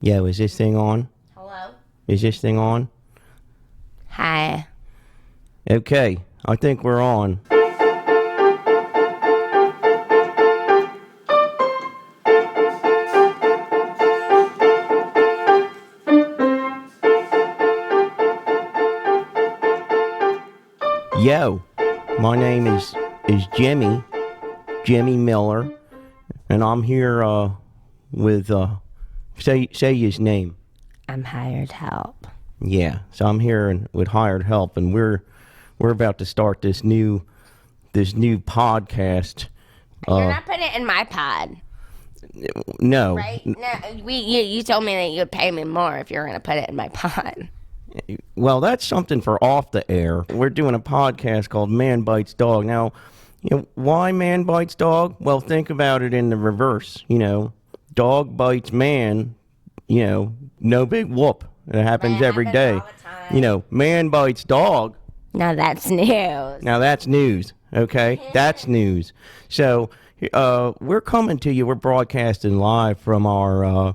Yo, is this thing on? Hello? Is this thing on? Hi. Okay, I think we're on. Yo, my name is Jimmy Miller, and I'm here with say his name. I'm hired help. Yeah, so I'm here with hired help, and we're about to start this new podcast. You're not putting it in my pod, No, right? No, you told me that you'd pay me more if you're going to put it in my pod. well, that's something for off the air. We're doing a podcast called Man Bites Dog. Now, why Man Bites Dog? Well, think about it in the reverse. Dog bites man. No big whoop. It happens every day. All the time. Man bites dog. Now that's news. Now that's news. Okay, that's news. So we're coming to you. We're broadcasting live from our, I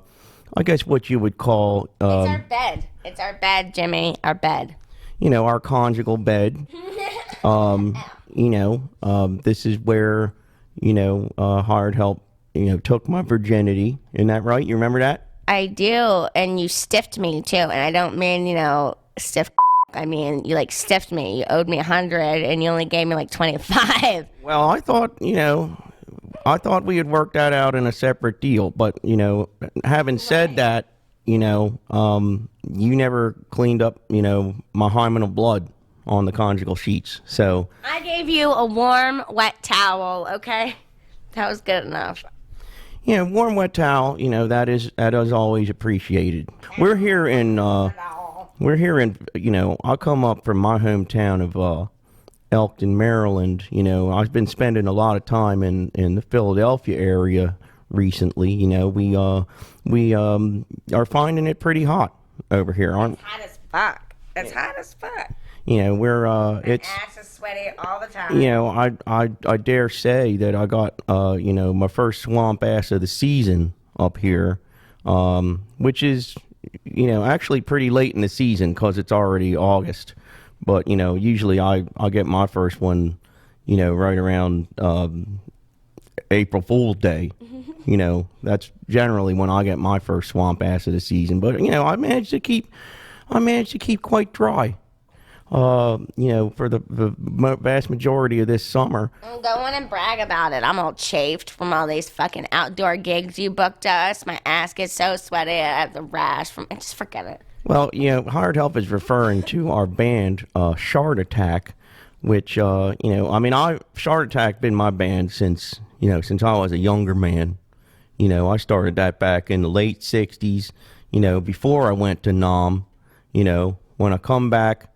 guess what you would call, It's our bed. It's our bed, Jimmy. Our bed. Our conjugal bed. This is where, hired help, took my virginity. Isn't that right? You remember that? I do, and you stiffed me too. And I don't mean, stiff. I mean, you stiffed me. You owed me 100, and you only gave me 25. Well, I thought we had worked that out in a separate deal. But having said that, you never cleaned up, my hymenal blood on the conjugal sheets. So I gave you a warm, wet towel. Okay, that was good enough. warm wet towel. That is always appreciated. We're here in. I come up from my hometown of Elkton, Maryland. I've been spending a lot of time in the Philadelphia area recently. We are finding it pretty hot over here, aren't? It's hot as fuck. It's hot as fuck. We're it's. Ass is sweaty all the time. I dare say that I got my first swamp ass of the season up here, which is actually pretty late in the season because it's already August. But usually I get my first one right around April Fool's Day. That's generally when I get my first swamp ass of the season. But I managed to keep quite dry. For the vast majority of this summer. Go on and brag about it. I'm all chafed from all these fucking outdoor gigs you booked us. My ass gets so sweaty. I have the rash from. Just forget it. Well, hired help is referring to our band, Shart Attack, which Shart Attack been my band since I was a younger man. I started that back in the late '60s. Before I went to Nam. When I come back.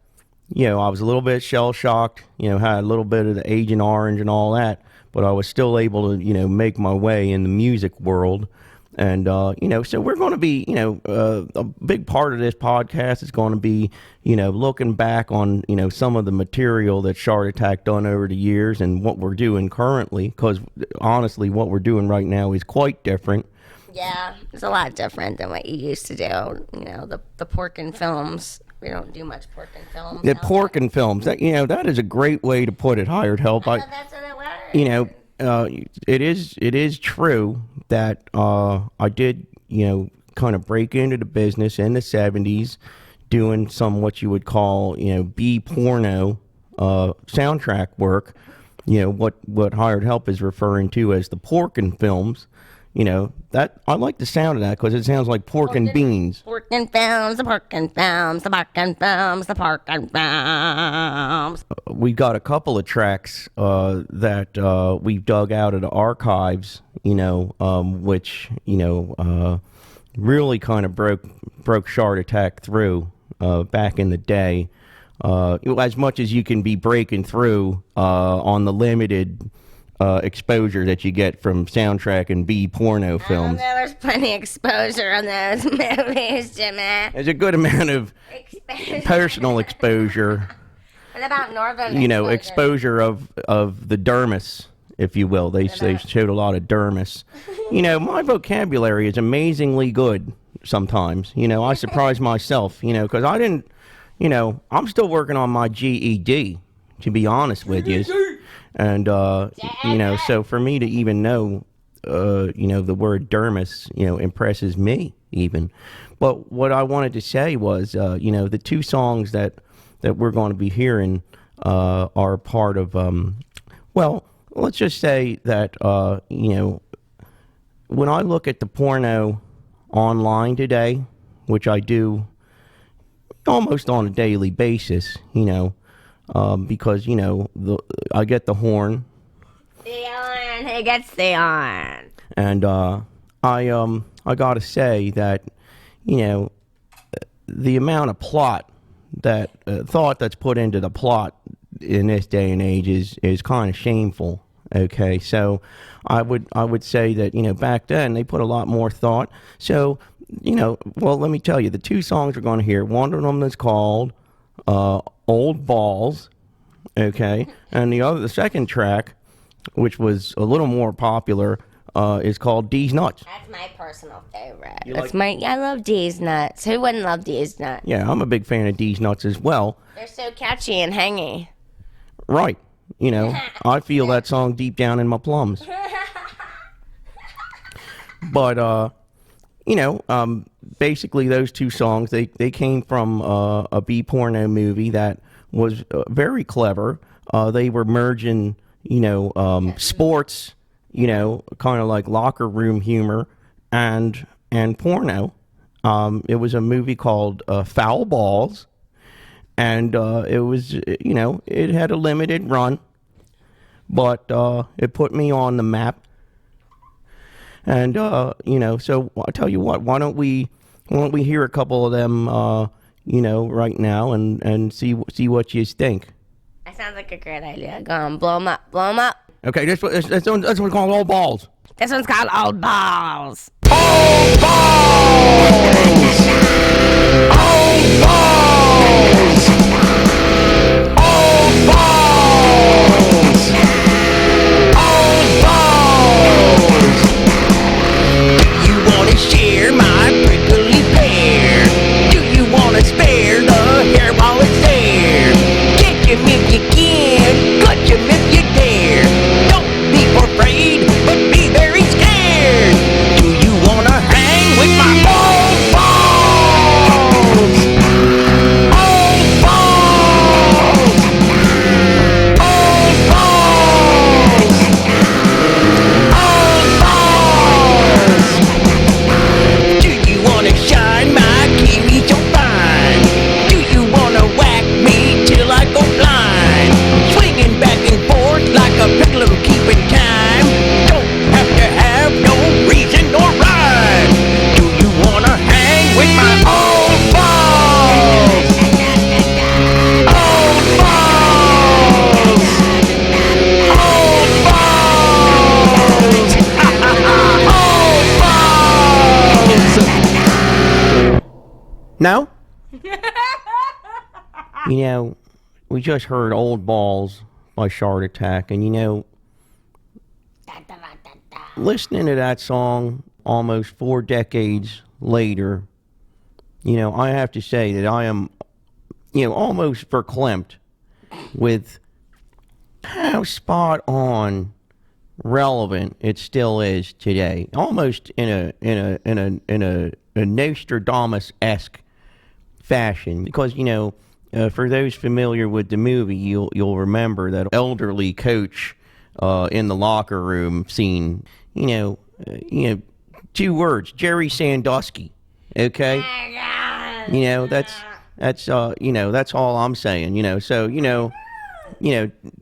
I was a little bit shell-shocked, had a little bit of the Agent Orange and all that, but I was still able to, make my way in the music world. And, so we're going to be, a big part of this podcast is going to be, looking back on, some of the material that Shart Attack done over the years and what we're doing currently, because honestly, what we're doing right now is quite different. Yeah, it's a lot different than what you used to do. The pork and films. We don't do much pork and films. The pork and films. That that is a great way to put it. Hired help. I thought that's what it was. It is true that I did kind of break into the business in the '70s, doing some what you would call B porno soundtrack work. What hired help is referring to as the pork and films. That I like the sound of that because it sounds like pork and beans. Pork and films, the pork and films, the pork and films, the pork and films. We've got a couple of tracks that we've dug out of the archives, which really kind of broke Shart Attack through back in the day. As much as you can be breaking through on the limited exposure that you get from soundtrack and B porno films. There's plenty of exposure on those movies, Jimmy. There's a good amount of personal exposure. What about northern exposure of the dermis, if you will. They showed a lot of dermis. My vocabulary is amazingly good. sometimes. I surprise myself, because I didn't, I'm still working on my GED, to be honest with you. And, so for me to even know, the word dermis, impresses me even. But what I wanted to say was, the two songs that we're going to be hearing are part of, well, let's just say that, when I look at the porno online today, which I do almost on a daily basis, because, I get the horn. The horn, he gets the horn. And I gotta say that, the amount of plot that thought that's put into the plot in this day and age is kind of shameful. Okay, so I would say that back then they put a lot more thought. So well, let me tell you, the two songs we're going to hear. One of them is called "Old Balls," okay, and the second track, which was a little more popular, is called "D's Nuts." That's my personal favorite. I love D's Nuts. Who wouldn't love D's Nuts? Yeah, I'm a big fan of D's Nuts as well. They're so catchy and hangy. Right. I feel that song deep down in my plums. But, basically those two songs, they came from a B-porno movie that was very clever. They were merging, sports, kind of like locker room humor and porno. It was a movie called Foul Balls. And it was, it had a limited run, but it put me on the map. And so I tell you what, why don't we hear a couple of them, right now and see what you think. That sounds like a great idea. Go on, blow 'em up, blow 'em up. Okay, this one's called Old Balls. This one's called Old Balls. Old Balls! Old Balls! Old Balls! Old Balls! Do you want to share my prickly pear? Do you want to spare the hair while it's there? Catch him if you can, cut him if you dare. Don't be afraid, but be very scared. Do you want to hang with my old balls? Old balls! Old balls! Old balls! Do you want to shine my kiwi so fine? Do you want to whack me till I go blind? Swinging back and forth like a pendulum keeping time. Don't have to have no reason or rhyme. Do you want to hang with my old balls? Old balls! Old balls! Old balls! No? We just heard Old Balls by Shart Attack, and listening to that song almost 4 decades later, I have to say that I am, almost verklempt with how spot on relevant it still is today. Almost in a Nostradamus-esque fashion, because for those familiar with the movie, you'll remember that elderly coach in the locker room scene. 2 words: Jerry Sandusky. Okay, that's all I'm saying. So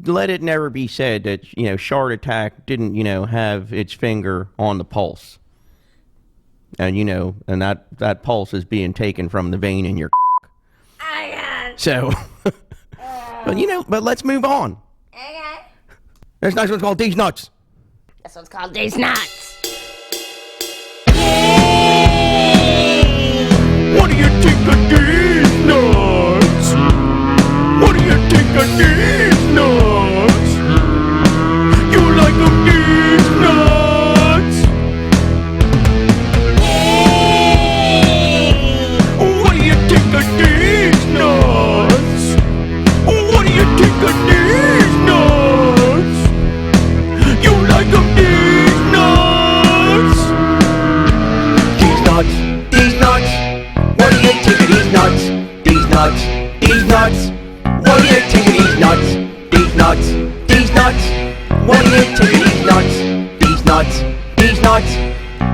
let it never be said that Shart Attack didn't have its finger on the pulse, and and that pulse is being taken from the vein in your. So, but let's move on. Okay. This next one's called These Nuts. This one's called These Nuts. What do you think of these nuts? What do you think of these nuts? You like them, these nuts? nuts?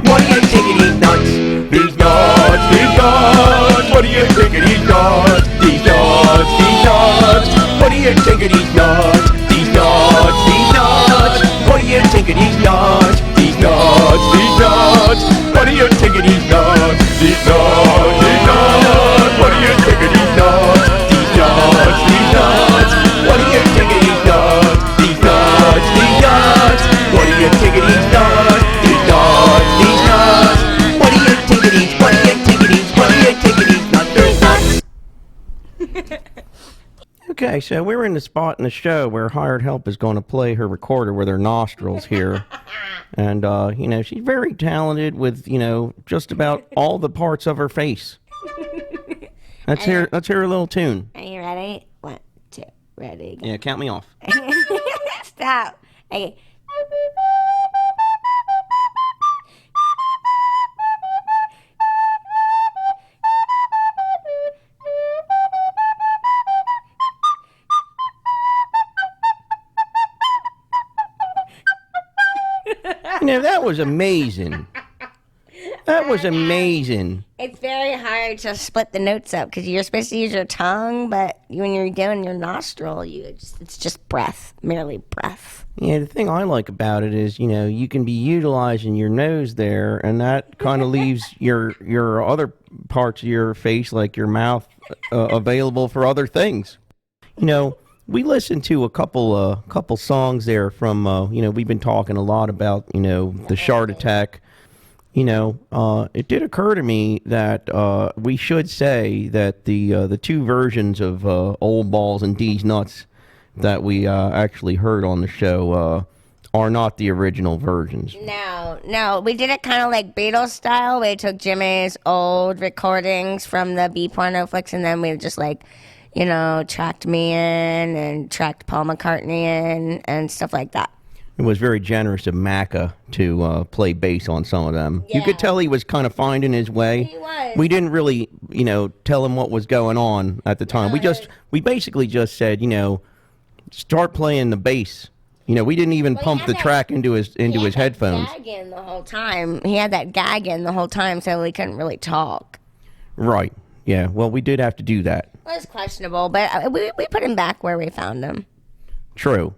What do you think of these nuts? These nuts, these nuts. What do you think of these nuts? These nuts, these nuts. What do you think of these nuts? These nuts, these nuts. What do you think of these nuts? These nuts, these nuts. What do you think of these nuts? These nuts, these nuts. What do you think of these nuts? These nuts, these nuts. What do you think of these nuts? These nuts, these nuts. What do you think of these nuts? These nuts, these nuts. What do you think of these? What do you think of these? What do you think of these nuts? These nuts. Okay, so we're in the spot in the show where hired help is going to play her recorder with her nostrils here. And, you know, she's very talented with, you know, just about all the parts of her face. Let's hear a little tune. Are you ready? 1, 2, ready, go. Yeah, count me off. Stop. Okay. You know, that was amazing. That was amazing. It's very hard to split the notes up because you're supposed to use your tongue, but when you're doing your nostril, it's just breath, merely breath. Yeah, the thing I like about it is, you know, you can be utilizing your nose there, and that kind of leaves your other parts of your face, like your mouth, available for other things. You know, we listened to a couple songs there from, you know, we've been talking a lot about, you know, the Shart Attack. You know, it did occur to me that we should say that the two versions of Old Balls and D's Nuts that we actually heard on the show are not the original versions. No, we did it kind of like Beatles style. We took Jimmy's old recordings from the B Porno Flicks, and then we just like, you know, tracked me in and tracked Paul McCartney in and stuff like that. It was very generous of Merica to play bass on some of them. Yeah. You could tell he was kind of finding his way. He was. We didn't really, you know, tell him what was going on at the time. No, we basically just said, you know, start playing the bass. You know, we didn't even pump the track into his headphones. He had that gag in the whole time. He had that gag in the whole time, so he couldn't really talk. Right. Yeah. Well, we did have to do that. It was questionable, but we put him back where we found him. True.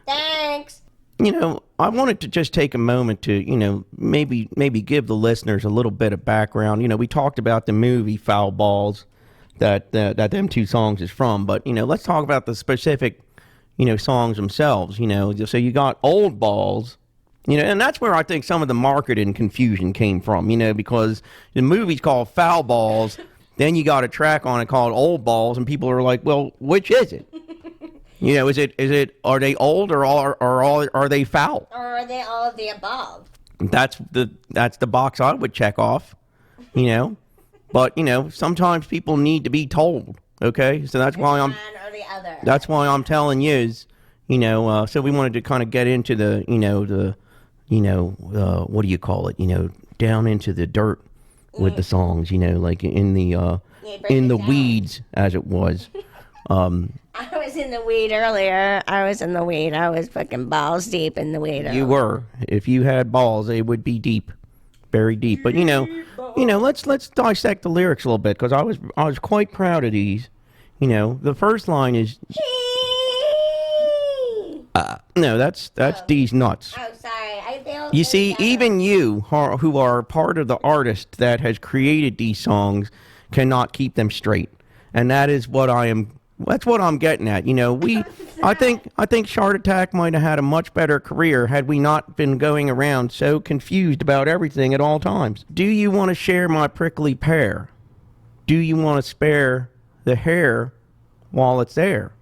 Thanks. You know, I wanted to just take a moment to, you know, maybe give the listeners a little bit of background. You know, we talked about the movie Foul Balls that them two songs is from, but, you know, let's talk about the specific, you know, songs themselves, you know. So you got Old Balls, you know, and that's where I think some of the marketing confusion came from, you know, because the movie's called Foul Balls, then you got a track on it called Old Balls, and people are like, well, which is it? You know, are they old or are they foul? Or are they all of the above? That's the box I would check off, you know. But, you know, sometimes people need to be told, okay? So that's why I'm one or the other. That's why I'm telling yous, you know, so we wanted to kind of get into the, you know, what do you call it? You know, down into the dirt with the songs, you know, like in the weeds, as it was. I was in the weed earlier. I was fucking balls deep in the weed. You were. If you had balls, they would be deep, very deep. But you know, let's dissect the lyrics a little bit, because I was quite proud of these. You know, the first line is. No, that's D's Nuts. Oh, sorry. You see, even you, who are part of the artist that has created these songs, cannot keep them straight, and that is what I am. That's what I'm getting at. You know, I think Shart Attack might have had a much better career had we not been going around so confused about everything at all times. Do you want to share my prickly pear? Do you want to spare the hair while it's there?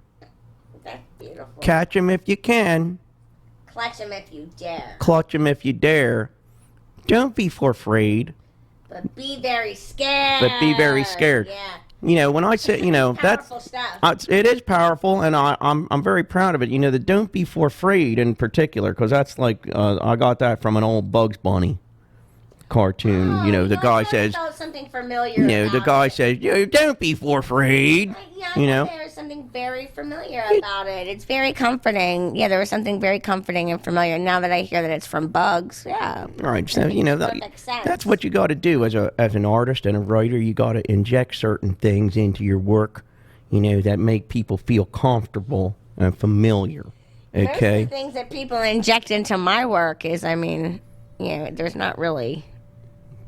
That's beautiful. Catch 'em if you can. Clutch 'em if you dare. Clutch 'em if you dare. Don't be afraid. But be very scared. Yeah. You know, when I say, you know, that's stuff. It is powerful, and I'm very proud of it. You know, the "Don't be afraid" in particular, because that's like I got that from an old Bugs Bunny cartoon. You know, the guy says something familiar. You know, the guy says, "Don't be afraid." Yeah, you know, there's something very familiar about it. It's very comforting. Yeah, there was something very comforting and familiar. Now that I hear that it's from bugs, yeah. All right, so Perfect sense. that's what you got to do as an artist and a writer. You got to inject certain things into your work, that make people feel comfortable and familiar. Most Okay. of the things that people inject into my work is, there's not really.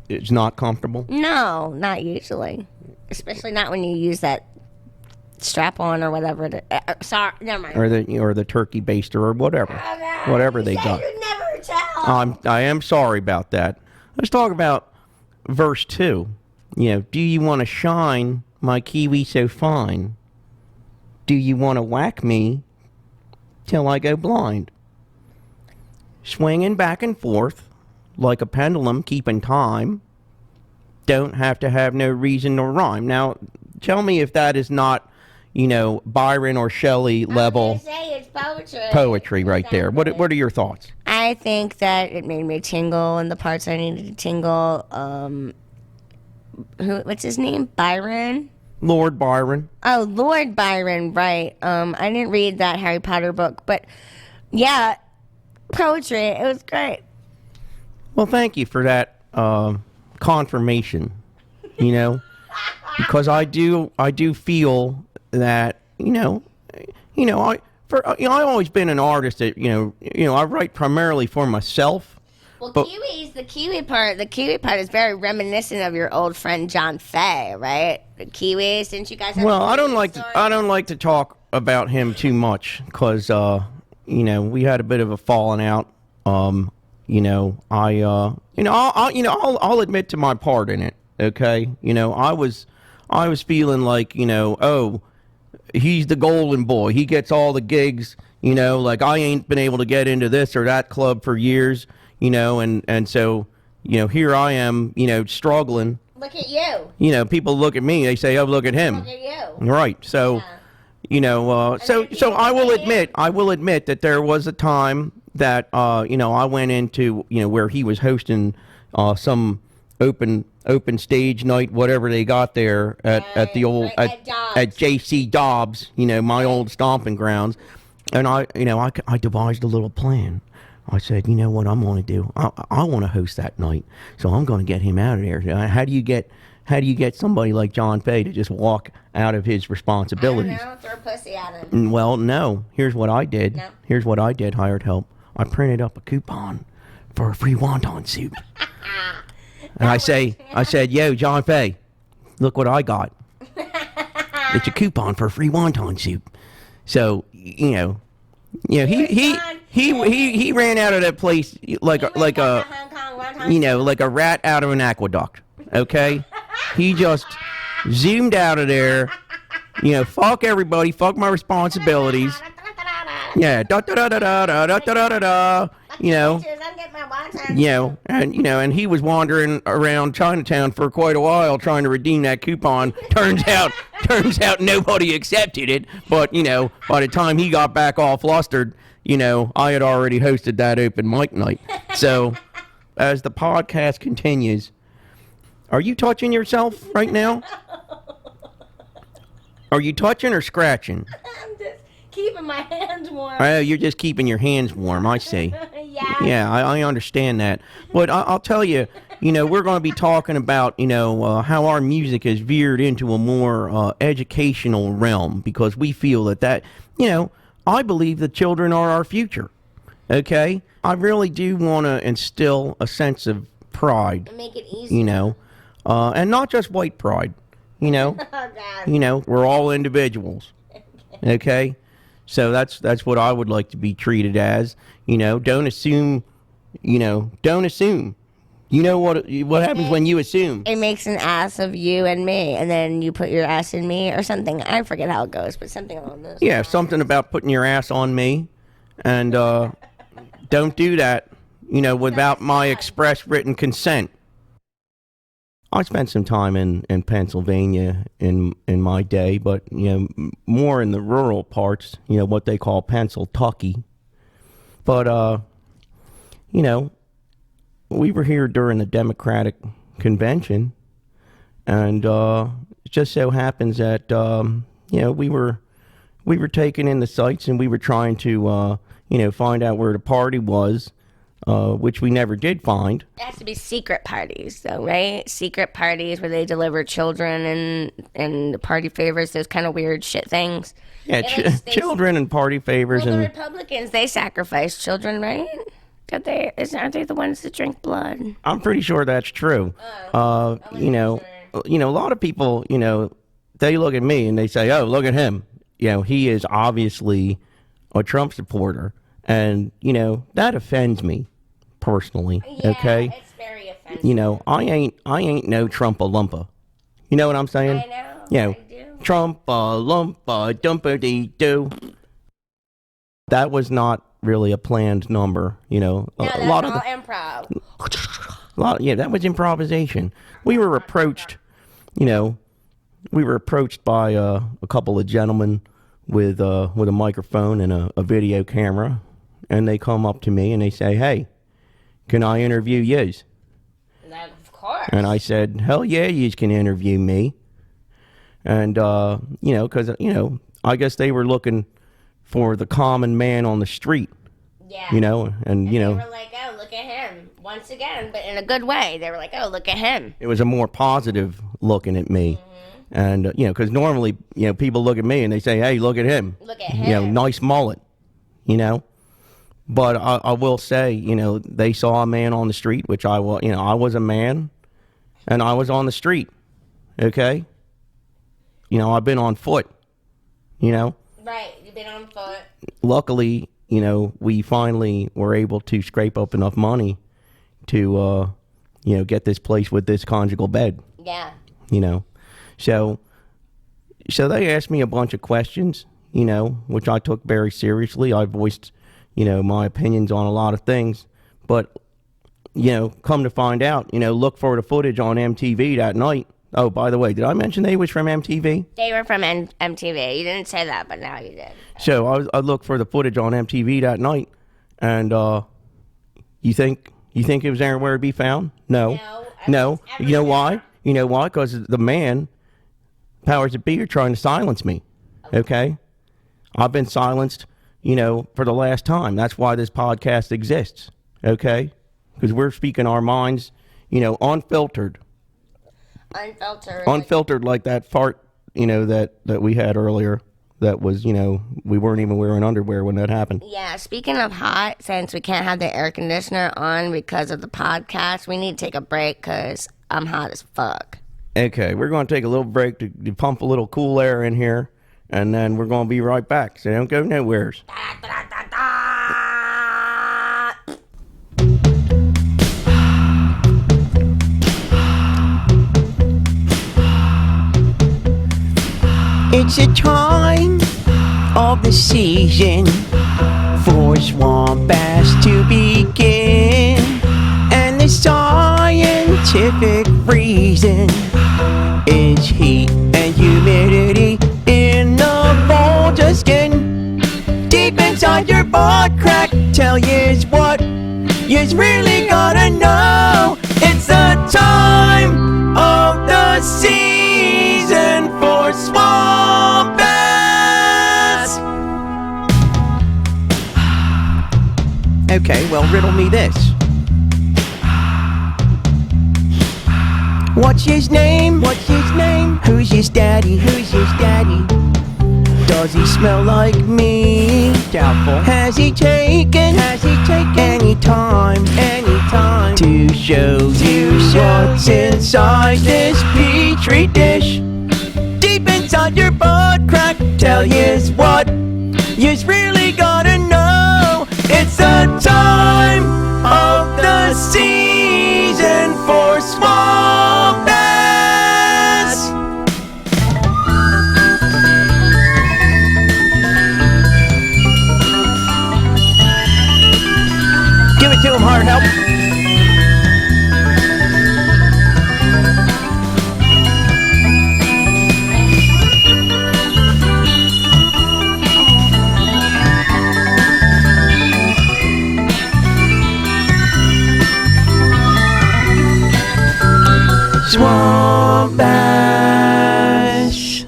It's not comfortable. No, not usually. Especially not when you use that strap on or whatever. Sorry, never mind. Or the turkey baster or whatever. Oh, no. Whatever they You got. said you'd never tell. I am sorry about that. Let's talk about verse 2. Do you want to shine my kiwi so fine? Do you want to whack me till I go blind? Swinging back and forth like a pendulum keeping time. Don't have to have no reason nor rhyme. Now, tell me if that is not, Byron or Shelley level I say it's poetry. poetry right there. What are your thoughts? I think that it made me tingle in the parts I needed to tingle. What's his name? Byron? Lord Byron. Oh, Lord Byron, right. I didn't read that Harry Potter book, but yeah, poetry. It was great. Well, thank you for that confirmation. Because I do feel that I've always been an artist that I write primarily for myself. Well, But- the kiwi part is very reminiscent of your old friend John Fay, right? The kiwis, didn't you guys have Well, a I don't kiwi like story? I don't like to talk about him too much because we had a bit of a falling out. I'll admit to my part in it. Okay, I was feeling like oh, he's the golden boy. He gets all the gigs. Like I ain't been able to get into this or that club for years. And so here I am. Struggling. Look at you. People look at me. They say, "Oh, look at him." Look at you. Right. So, so I will admit that there was a time that I went into where he was hosting some open stage night, whatever they got there at the old Right, at Dobbs. at JC Dobbs, my old stomping grounds, and I devised a little plan. I said, you know what I'm going to do? I want to host that night, so I'm going to get him out of there. How do you get somebody like John Fay to just walk out of his responsibilities? I don't know, throw pussy at him. Well, no. Here's what I did. No. Here's what I did. Hired help. I printed up a coupon for a free wonton soup, and I said, yo, John Fay, look what I got. It's a coupon for a free wonton soup. So he ran out of that place like a like a rat out of an aqueduct. Okay, he just zoomed out of there. Fuck everybody, fuck my responsibilities. Yeah, da da da da da da da da da da. And he was wandering around Chinatown for quite a while trying to redeem that coupon. Turns out nobody accepted it. But by the time he got back all flustered, I had already hosted that open mic night. So, as the podcast continues, are you touching yourself right now? Are you touching or scratching? I'm just keeping my hands warm. Oh, you're just keeping your hands warm, I see. Yeah. Yeah, I understand that. But I'll tell you, we're going to be talking about, how our music has veered into a more educational realm because we feel that, I believe the children are our future. Okay? I really do want to instill a sense of pride, Make it easy. and not just white pride, Oh, God. we're all individuals. Okay? So that's what I would like to be treated as. Don't assume. Don't assume. What happens when you assume? It makes an ass of you and me, and then you put your ass in me or something. I forget how it goes, but something along those Yeah, lines. something about putting your ass on me, and don't do that. Without my express written consent. I spent some time in Pennsylvania in my day, but more in the rural parts, what they call Pennsyltucky. But we were here during the Democratic convention, and it just so happens that we we were taking in the sights, and we were trying to, find out where the party was, which we never did find. It has to be secret parties, though, right? Secret parties where they deliver children and the party favors, those kind of weird shit things. Yeah, children and party favors. Well, and the Republicans, they sacrifice children, right? Aren't they the ones that drink blood? I'm pretty sure that's true. Sure. A lot of people, they look at me and they say, "Oh, look at him. He is obviously a Trump supporter," and that offends me personally. Yeah, okay, it's very offensive. I ain't no Trump-a-lumpa. You know what I'm saying? I know. I do. Trump-a-lumpa, dumpa-dee-doo. That was not really a planned number. No, that's all improv. That was improvisation. We were approached, by a couple of gentlemen with a microphone and a video camera, and they come up to me and they say, "Hey, can I interview yous?" Of course. And I said, "Hell yeah, yous can interview me." And because I guess they were looking for the common man on the street. Yeah. And they were like, "Oh, look at him." Once again, but in a good way. They were like, "Oh, look at him." It was a more positive looking at me. And, because normally, people look at me and they say, "Hey, look at him. Look at him. Nice mullet," But I will say, they saw a man on the street, which I was a man, and I was on the street, okay? I've been on foot, Right, you've been on foot. Luckily, we finally were able to scrape up enough money to, get this place with this conjugal bed. Yeah. So they asked me a bunch of questions, which I took very seriously. I voiced, my opinions on a lot of things. But, come to find out, look for the footage on MTV that night. Oh, by the way, did I mention they was from MTV? They were from MTV. You didn't say that, but now you did. So I looked for the footage on MTV that night, and you think it was anywhere to be found? No. No. You know why? You know why? Because the man, powers that be, are trying to silence me. Okay? I've been silenced, for the last time. That's why this podcast exists. Okay? Because we're speaking our minds, unfiltered. Unfiltered like that fart, that we had earlier. That was, we weren't even wearing underwear when that happened. Yeah, speaking of hot, since we can't have the air conditioner on because of the podcast, we need to take a break because I'm hot as fuck. Okay, we're going to take a little break to pump a little cool air in here, and then we're going to be right back, so don't go nowheres. It's a time of the season for swamp bass to begin, and the scientific reason is heat and humidity in the vulture skin. Deep inside your butt crack, tell yous what yous really gotta know. It's the time of the season for swamp bass. Okay, well, riddle me this. What's his name? What's his name? Who's his daddy? Who's his daddy? Does he smell like me? Doubtful. Has he taken any time to show you what's inside this petri dish? Deep inside your butt crack, tell yous what yous really gotta know. It's the time of the season for swamp bass. Give it to him, hard help. Swamp bass.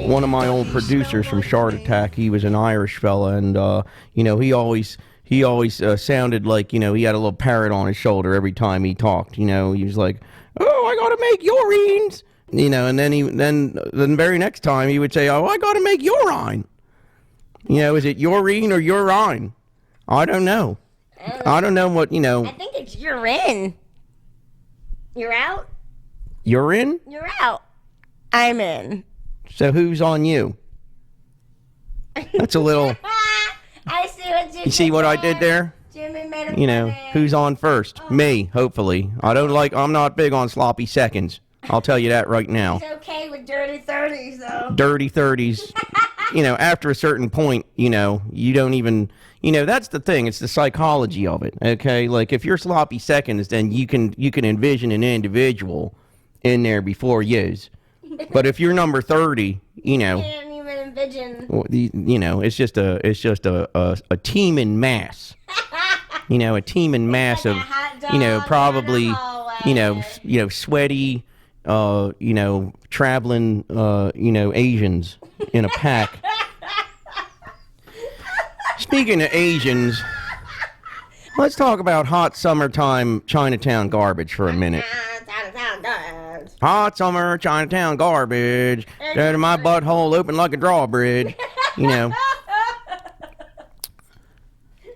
one of my old producers from Shart Attack. He was an Irish fella, and you know, he always sounded like, you know, he had a little parrot on his shoulder every time he talked. You know, he was like, "Oh, I gotta make urines," you know, and then the very next time he would say, "Oh, I gotta make urine." You know, is it urine or urine? I don't know. I don't know what, you know. I think it's urine. You're out? You're in? You're out. I'm in. So who's on you? That's a little. I see what you did. You see what I did there? Jimmy made a You know, funny. who's on first? Me, hopefully. I'm not big on sloppy seconds. I'll tell you that right now. It's okay with dirty 30s, though. Dirty 30s. You know, after a certain point, you know, you don't even, you know, that's the thing. It's the psychology of it, okay? Like, if you're sloppy seconds, then you can envision an individual in there before yous. But if you're number 30, you know, I can't even envision. you know, it's just a team in mass. You know, a team in mass like of, a hot dog you know, in a probably, hallway. you know, sweaty, you know, traveling, you know, Asians in a pack. Speaking of Asians, let's talk about hot summertime Chinatown garbage for a minute. Hot summer Chinatown garbage. Dirty my butthole open like a drawbridge. You know.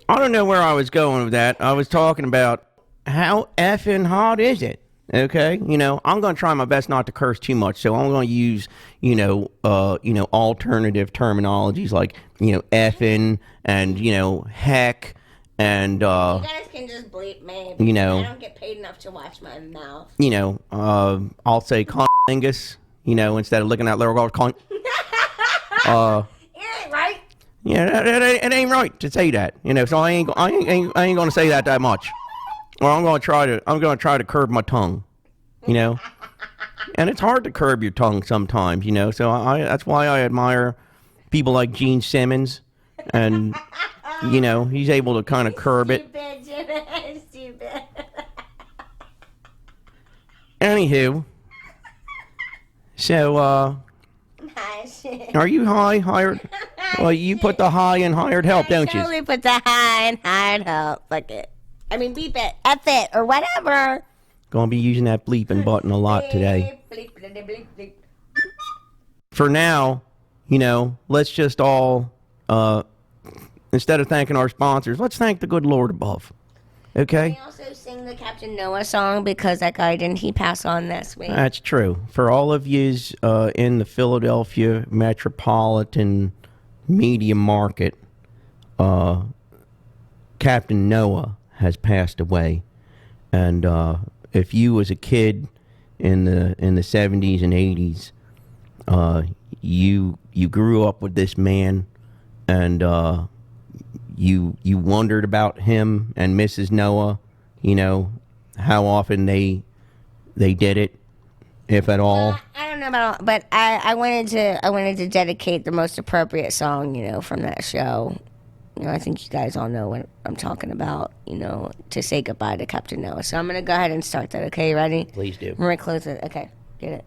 I don't know where I was going with that. I was talking about how effing hot is it? Okay, you know, I'm gonna try my best not to curse too much, so I'm gonna use, you know, alternative terminologies like, you know, effing and, you know, heck and You guys can just bleep me. you know, I don't get paid enough to watch my mouth. you know, I'll say congus, you know, instead of looking at little girl con. It ain't right. Yeah, it ain't right to say that, you know. So I ain't gonna say that much. Or I'm gonna try to curb my tongue, you know. And it's hard to curb your tongue sometimes, you know. So that's why I admire people like Gene Simmons, and you know, he's able to kind of curb it. Stupid, Jimmy. Stupid. Anywho, so are you hired? Well, you put the high in hired help, don't you? Totally put the high and hired help. Fuck it. I mean, beep it, F it, or whatever. Gonna be using that bleeping button a lot today. Bleep, bleep, bleep, bleep, bleep. For now, you know, let's just all, instead of thanking our sponsors, let's thank the good Lord above. Okay? We also sing the Captain Noah song because that guy didn't he pass on this week. That's true. For all of yous in the Philadelphia metropolitan media market, Captain Noah has passed away. And if you was a kid in the 70s and 80s, you grew up with this man, and you wondered about him and Mrs. Noah, you know, how often they did it, if at all. I don't know about, but I wanted to dedicate the most appropriate song, you know, from that show. You know, I think you guys all know what I'm talking about, you know, to say goodbye to Captain Noah. So I'm going to go ahead and start that, okay? Ready? Please do. I'm going to close it. Okay, get it.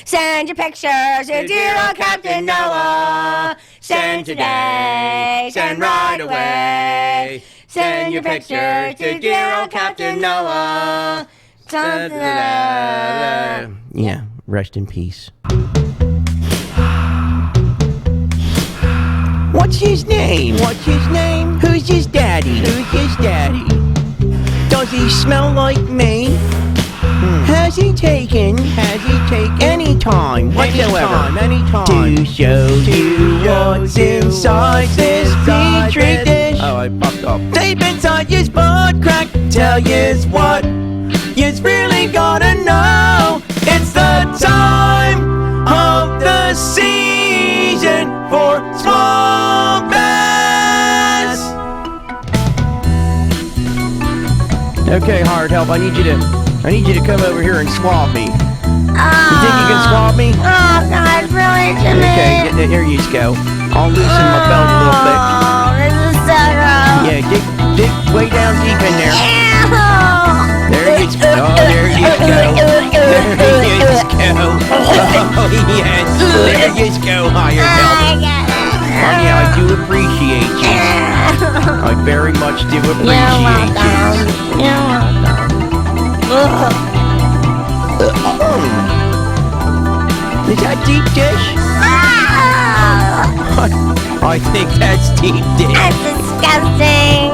Send your pictures to dear old Captain Noah. Send today, send right away. Send your pictures to dear old Captain Noah. Yeah, rest in peace. What's his name? What's his name? Who's his daddy? Who's his daddy? Does he smell like me? Has he taken any time whatsoever to show you what's inside this petri dish? Oh, I popped up. Deep inside his butt crack, tell yous what yous really gotta know. It's the time of the season for small bass. Okay, hard help. I need you to come over here and swab me. You think you can swab me? Oh, God, really, Jimmy? Okay, here you go. I'll loosen my belt a little bit. Oh, this is so gross. Yeah, dig way down deep in there. Ew. There you go. Oh, there you go. There you go. Oh, yes. appreciate you. I very much do You're appreciate you. welcome. You're welcome. Is that deep dish? I think that's deep dish. That's disgusting.